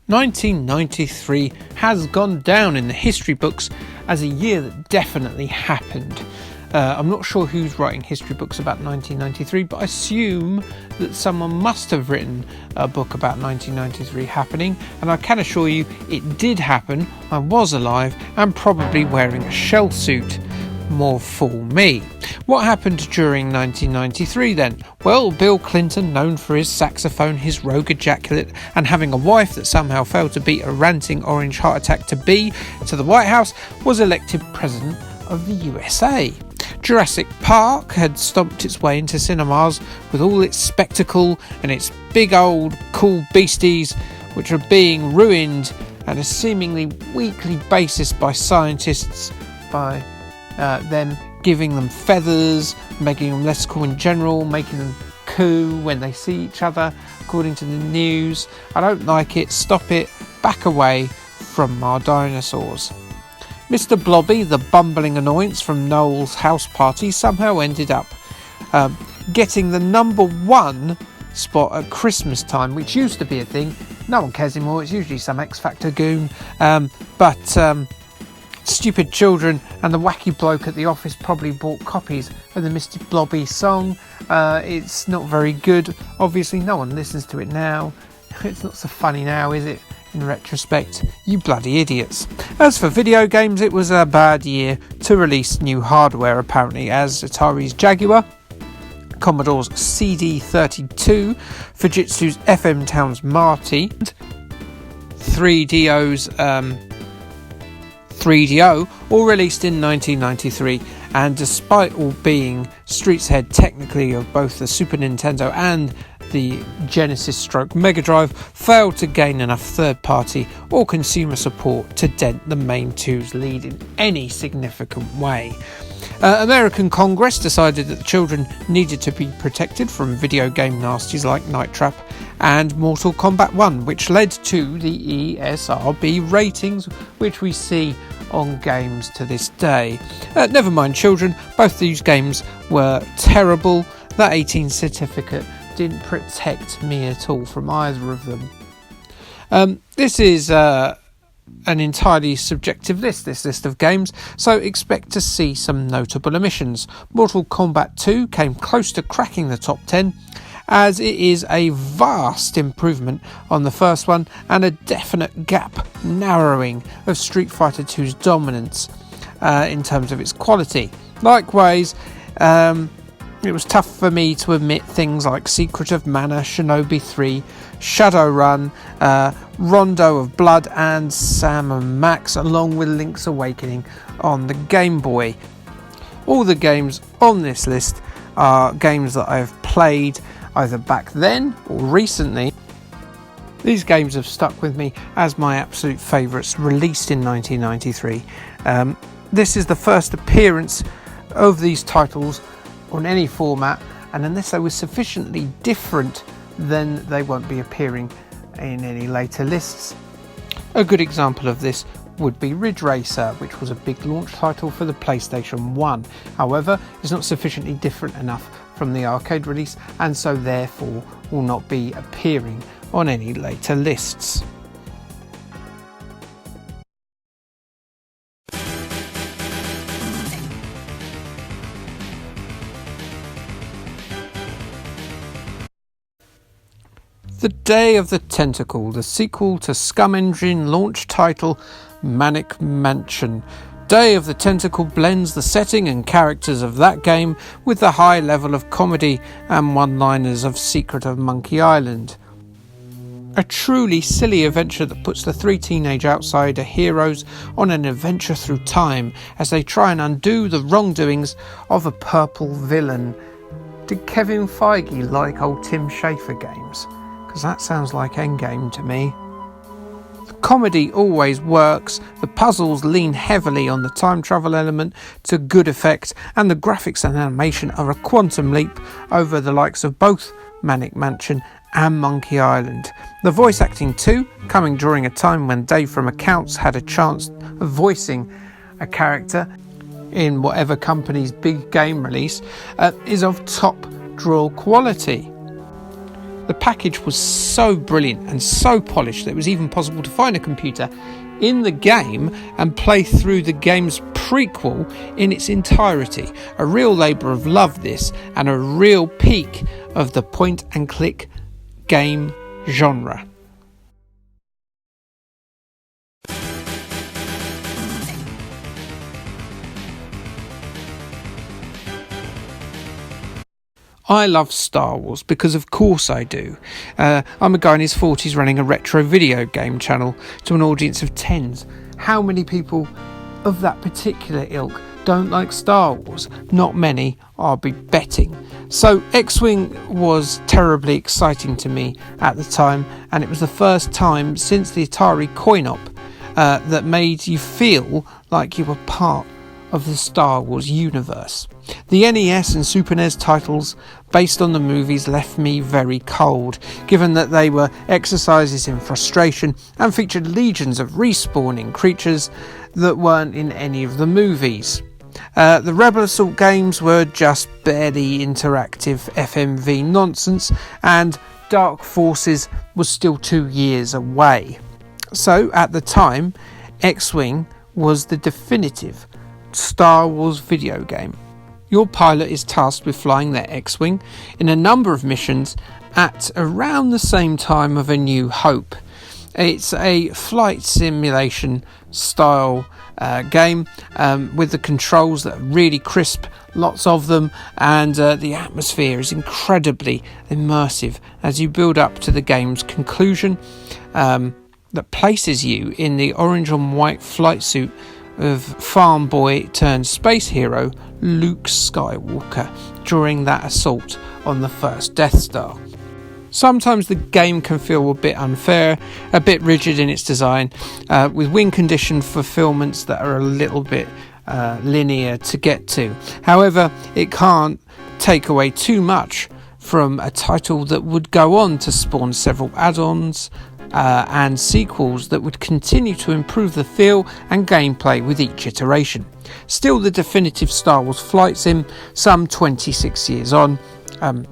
1993 has gone down in the history books as a year that definitely happened. I'm not sure who's writing history books about 1993, but I assume that someone must have written a book about 1993 happening, and I can assure you it did happen. I was alive and probably wearing a shell suit. More fool me. What happened during 1993 then? Well, Bill Clinton, known for his saxophone, his rogue ejaculate, and having a wife that somehow failed to beat a ranting orange heart attack to the White House, was elected president of the USA. Jurassic Park had stomped its way into cinemas with all its spectacle and its big old cool beasties, which are being ruined on a seemingly weekly basis by scientists by them giving them feathers, making them less cool in general, making them coo when they see each other, according to the news. I don't like it. Stop it. Back away from our dinosaurs. Mr. Blobby, the bumbling annoyance from Noel's house party, somehow ended up getting the #1 spot at Christmas time, which used to be a thing. No one cares anymore. It's usually some X Factor goon. But stupid children and the wacky bloke at the office probably bought copies of the Mr. Blobby song. It's not very good. Obviously, no one listens to it now. It's not so funny now, is it? In retrospect, you bloody idiots. As for video games, it was a bad year to release new hardware, apparently, as Atari's Jaguar, Commodore's CD32, Fujitsu's FM Towns Marty, 3DO's 3DO, all released in 1993, and despite all being streets ahead technically of both the Super Nintendo and the Genesis / Mega Drive, failed to gain enough third-party or consumer support to dent the main two's lead in any significant way. American Congress decided that children needed to be protected from video game nasties like Night Trap and Mortal Kombat 1, which led to the ESRB ratings which we see on games to this day. Never mind children, both these games were terrible. That 18 certificate didn't protect me at all from either of them. This is an entirely subjective list, this list of games, so expect to see some notable omissions. Mortal Kombat 2 came close to cracking the top 10, as it is a vast improvement on the first one and a definite gap narrowing of Street Fighter 2's dominance in terms of its quality. Likewise, it was tough for me to admit things like Secret of Mana, Shinobi 3, Shadowrun, Rondo of Blood and Sam & Max, along with Link's Awakening on the Game Boy. All the games on this list are games that I have played either back then or recently. These games have stuck with me as my absolute favourites, released in 1993. This is the first appearance of these titles on any format, and unless they were sufficiently different, then they won't be appearing in any later lists. A good example of this would be Ridge Racer, which was a big launch title for the PlayStation 1. However, it's not sufficiently different enough from the arcade release, and so therefore will not be appearing on any later lists. The Day of the Tentacle, the sequel to Scum Engine launch title Manic Mansion. Day of the Tentacle blends the setting and characters of that game with the high level of comedy and one-liners of Secret of Monkey Island. A truly silly adventure that puts the three teenage outsider heroes on an adventure through time as they try and undo the wrongdoings of a purple villain. Did Kevin Feige like old Tim Schafer games? Because that sounds like Endgame to me. The comedy always works, the puzzles lean heavily on the time travel element to good effect, and the graphics and animation are a quantum leap over the likes of both Manic Mansion and Monkey Island. The voice acting too, coming during a time when Dave from Accounts had a chance of voicing a character in whatever company's big game release, is of top draw quality. The package was so brilliant and so polished that it was even possible to find a computer in the game and play through the game's prequel in its entirety. A real labour of love, this, and a real peak of the point and click game genre. I love Star Wars because of course I do. I'm a guy in his 40s running a retro video game channel to an audience of tens. How many people of that particular ilk don't like Star Wars? Not many, I'll be betting. So X-Wing was terribly exciting to me at the time, and it was the first time since the Atari coin-op that made you feel like you were part of the Star Wars universe. The NES and Super NES titles based on the movies left me very cold, given that they were exercises in frustration and featured legions of respawning creatures that weren't in any of the movies. The Rebel Assault games were just barely interactive FMV nonsense, and Dark Forces was still 2 years away. So at the time, X-Wing was the definitive Star Wars video game. Your pilot is tasked with flying their X-Wing in a number of missions at around the same time of A New Hope. It's a flight simulation style game with the controls that are really crisp, lots of them, and the atmosphere is incredibly immersive as you build up to the game's conclusion that places you in the orange and white flight suit of farm boy turned space hero Luke Skywalker during that assault on the first Death Star. Sometimes the game can feel a bit unfair, a bit rigid in its design, with win condition fulfillments that are a little bit linear to get to. However, it can't take away too much from a title that would go on to spawn several add-ons and sequels that would continue to improve the feel and gameplay with each iteration. Still the definitive Star Wars flight sim some 26 years on,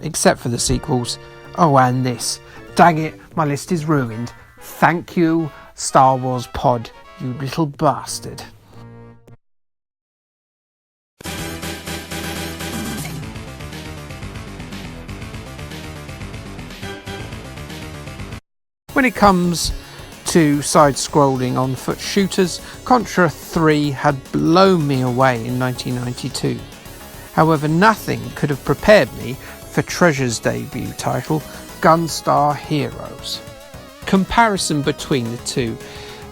except for the sequels. Oh, and this. Dang it, my list is ruined. Thank you, Star Wars Pod, you little bastard. When it comes to side-scrolling on-foot shooters, Contra 3 had blown me away in 1992. However, nothing could have prepared me for Treasure's debut title, Gunstar Heroes. Comparison between the two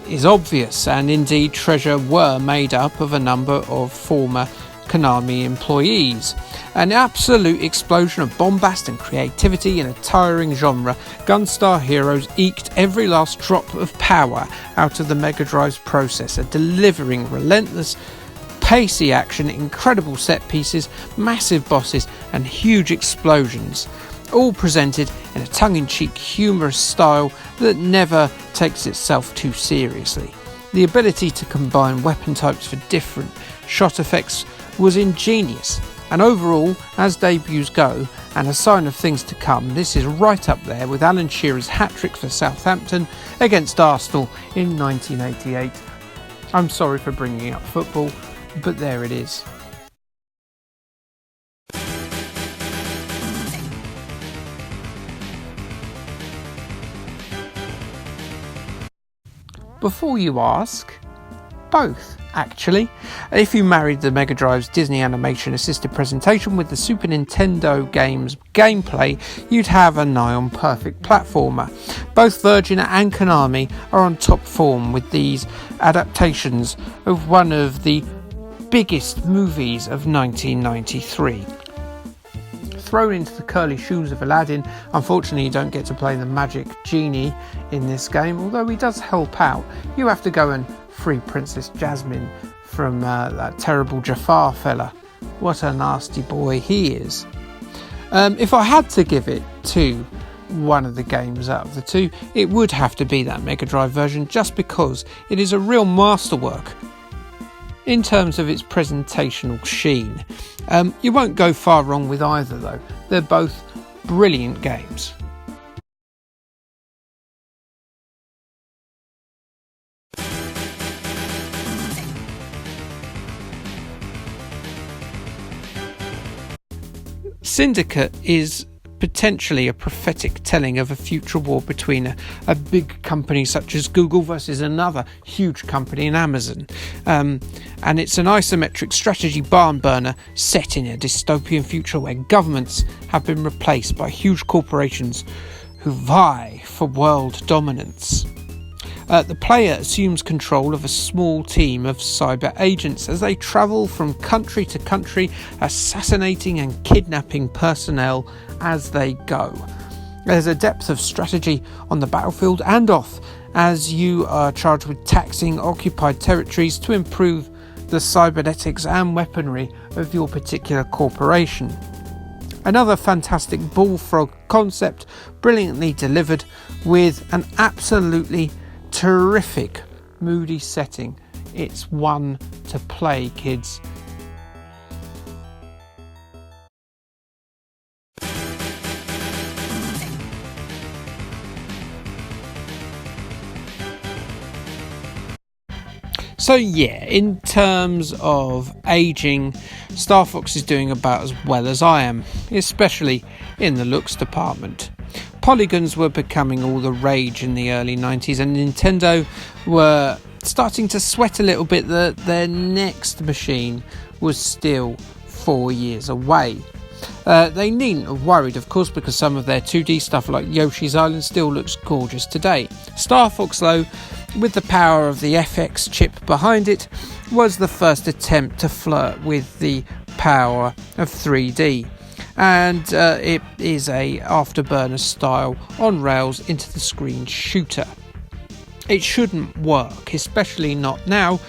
is obvious, and indeed Treasure were made up of a number of former Konami employees. An absolute explosion of bombast and creativity in a tiring genre, Gunstar Heroes eked every last drop of power out of the Mega Drive's processor, delivering relentless, pacey action, incredible set pieces, massive bosses and huge explosions, all presented in a tongue-in-cheek, humorous style that never takes itself too seriously. The ability to combine weapon types for different shot effects was ingenious, and overall, as debuts go, and a sign of things to come, this is right up there with Alan Shearer's hat-trick for Southampton against Arsenal in 1988. I'm sorry for bringing up football, but there it is. Before you ask, both, actually. If you married the Mega Drive's Disney Animation assisted presentation with the Super Nintendo game's gameplay, you'd have a nigh-on perfect platformer. Both Virgin and Konami are on top form with these adaptations of one of the biggest movies of 1993. Thrown into the curly shoes of Aladdin, unfortunately you don't get to play the magic genie in this game, although he does help out. You have to go and free Princess Jasmine from that terrible Jafar fella. What a nasty boy he is. If I had to give it to one of the games out of the two, it would have to be that Mega Drive version, just because it is a real masterwork in terms of its presentational sheen. You won't go far wrong with either though. They're both brilliant games. Syndicate is potentially a prophetic telling of a future war between a big company such as Google versus another huge company in Amazon. And it's an isometric strategy barn burner set in a dystopian future where governments have been replaced by huge corporations who vie for world dominance. The player assumes control of a small team of cyber agents as they travel from country to country, assassinating and kidnapping personnel as they go. There's a depth of strategy on the battlefield and off, as you are charged with taxing occupied territories to improve the cybernetics and weaponry of your particular corporation. Another fantastic bullfrog concept, brilliantly delivered with an absolutely terrific moody setting. It's one to play, kids. So yeah, in terms of aging, StarFox is doing about as well as I am, especially in the looks department. Polygons were becoming all the rage in the early 90s, and Nintendo were starting to sweat a little bit that their next machine was still 4 years away. They needn't have worried, of course, because some of their 2D stuff like Yoshi's Island still looks gorgeous today. StarFox, though, with the power of the FX chip behind it, was the first attempt to flirt with the power of 3D. And it is a afterburner style on rails into the screen shooter. It shouldn't work, especially not now,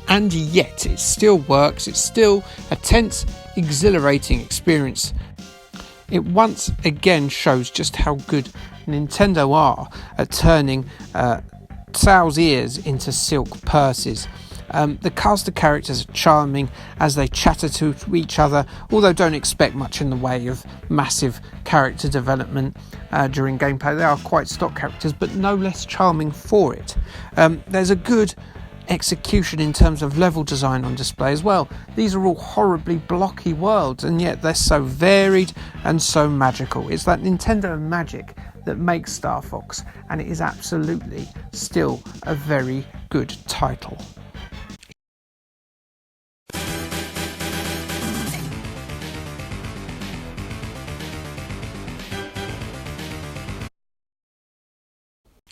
and yet it still works. It's still a tense, exhilarating experience. It once again shows just how good Nintendo are at turning sow's ears into silk purses. The cast of characters are charming as they chatter to each other, although don't expect much in the way of massive character development during gameplay. They are quite stock characters, but no less charming for it. There's a good execution in terms of level design on display as well. These are all horribly blocky worlds, and yet they're so varied and so magical. It's that Nintendo magic that makes StarFox, and it is absolutely still a very good title.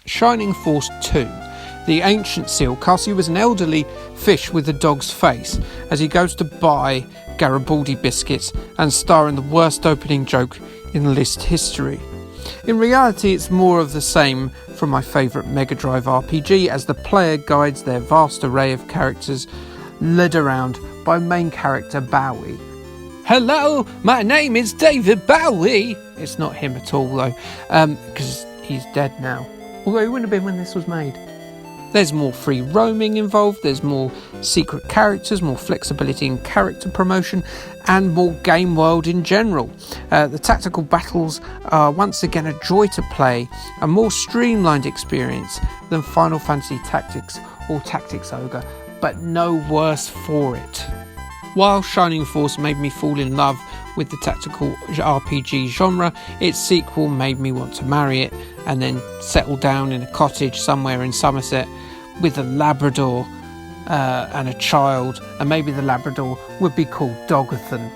Shining Force 2. The ancient seal casts you as an elderly fish with a dog's face as he goes to buy Garibaldi biscuits and star in the worst opening joke in list history. In reality, it's more of the same from my favourite Mega Drive RPG, as the player guides their vast array of characters led around by main character Bowie. Hello, my name is David Bowie! It's not him at all though, because he's dead now. Although he wouldn't have been when this was made. There's more free roaming involved, there's more secret characters, more flexibility in character promotion, and more game world in general. The tactical battles are once again a joy to play, a more streamlined experience than Final Fantasy Tactics or Tactics Ogre, but no worse for it. While Shining Force made me fall in love with the tactical RPG genre, its sequel made me want to marry it and then settle down in a cottage somewhere in Somerset with a Labrador and a child, and maybe the Labrador would be called Dogathan.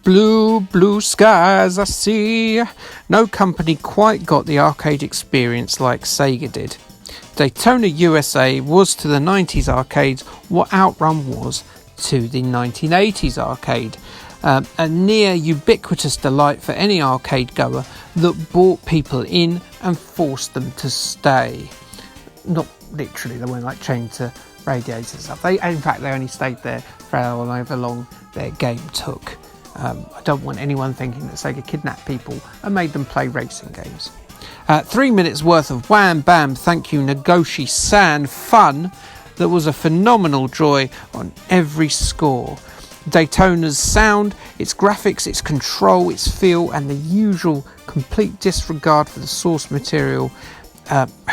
Blue skies I see. No company quite got the arcade experience like Sega did. Daytona USA was to the 90s arcades what Outrun was to the 1980s arcade. A near ubiquitous delight for any arcade goer that brought people in and forced them to stay. Not literally, they weren't like chained to radiators and stuff. In fact, they only stayed there for however long their game took. I don't want anyone thinking that Sega kidnapped people and made them play racing games. 3 minutes worth of wham bam thank you Nagoshi-san fun that was a phenomenal joy on every score. Daytona's sound, its graphics, its control, its feel, and the usual complete disregard for the source material.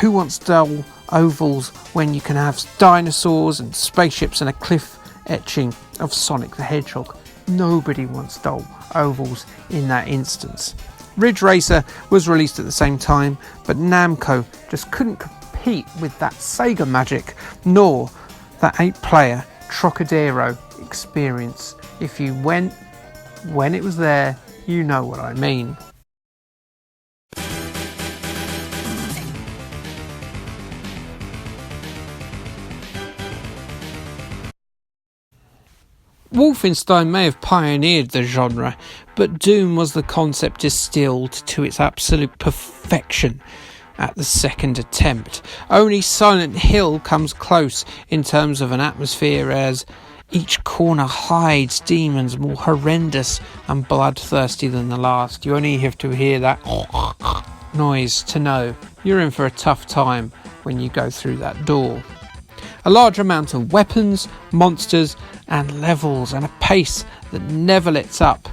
Who wants dull ovals when you can have dinosaurs and spaceships and a cliff etching of Sonic the Hedgehog? Nobody wants dull ovals in that instance. Ridge Racer was released at the same time, but Namco just couldn't compete with that Sega magic, nor that 8-player Trocadero experience. If you went when it was there, you know what I mean. Wolfenstein may have pioneered the genre, but Doom was the concept distilled to its absolute perfection at the second attempt. Only Silent Hill comes close in terms of an atmosphere, as each corner hides demons more horrendous and bloodthirsty than the last. You only have to hear that noise to know you're in for a tough time when you go through that door. A large amount of weapons, monsters and levels, and a pace that never lets up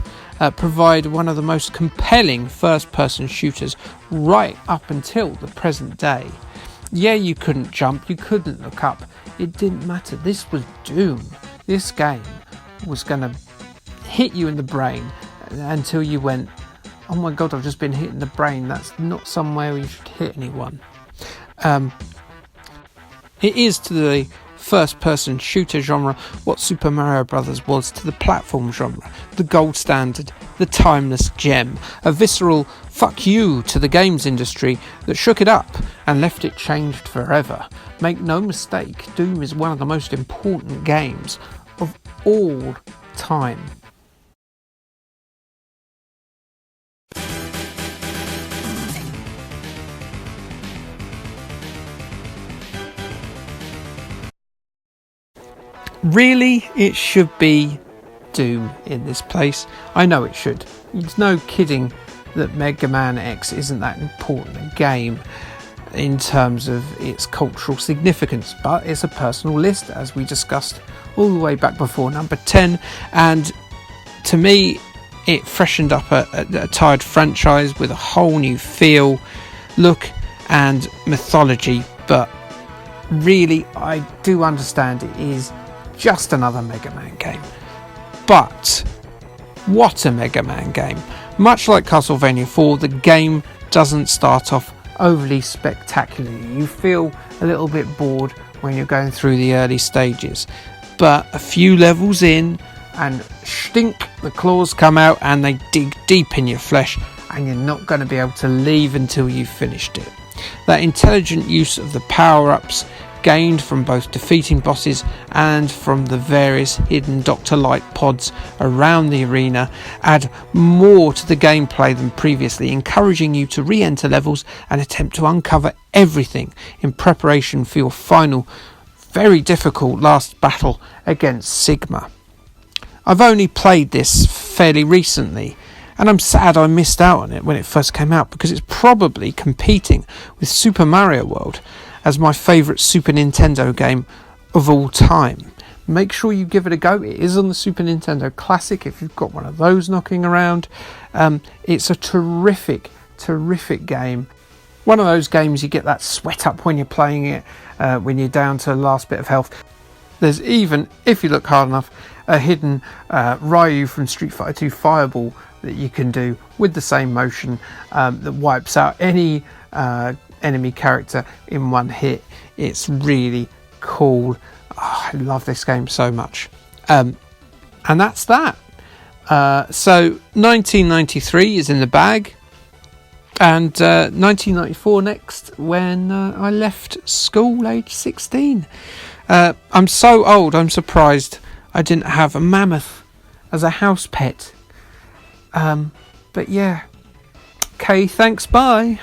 provide one of the most compelling first-person shooters right up until the present day. Yeah, you couldn't jump, you couldn't look up, it didn't matter. This was Doom. This game was going to hit you in the brain until you went, oh my god, I've just been hit in the brain. That's not somewhere you should hit anyone. It is to the first-person shooter genre what Super Mario Bros. Was to the platform genre, the gold standard, the timeless gem, a visceral fuck you to the games industry that shook it up and left it changed forever. Make no mistake, Doom is one of the most important games of all time. Really, it should be Doom in this place. I know it should. It's no kidding that Mega Man X isn't that important a game in terms of its cultural significance, but it's a personal list, as we discussed all the way back before number 10, and to me it freshened up a tired franchise with a whole new feel, look and mythology. But really, I do understand it is just another Mega Man game, but what a Mega Man game. Much like Castlevania 4, the game doesn't start off overly spectacularly. You feel a little bit bored when you're going through the early stages, but a few levels in and stink, the claws come out and they dig deep in your flesh, and you're not going to be able to leave until you've finished it. That intelligent use of the power-ups gained from both defeating bosses and from the various hidden Dr. Light pods around the arena add more to the gameplay than previously, encouraging you to re-enter levels and attempt to uncover everything in preparation for your final, very difficult last battle against Sigma. I've only played this fairly recently, and I'm sad I missed out on it when it first came out, because it's probably competing with Super Mario World as my favourite Super Nintendo game of all time. Make sure you give it a go. It is on the Super Nintendo Classic if you've got one of those knocking around. It's a terrific game. One of those games you get that sweat up when you're playing it, when you're down to the last bit of health. There's even, if you look hard enough, a hidden Ryu from Street Fighter 2 Fireball that you can do with the same motion that wipes out any enemy character in one hit. It's really cool. I love this game so much. And that's that. So 1993 is in the bag, and 1994 next, when I left school age 16. I'm so old, I'm surprised I didn't have a mammoth as a house pet. But yeah. Okay, thanks, bye.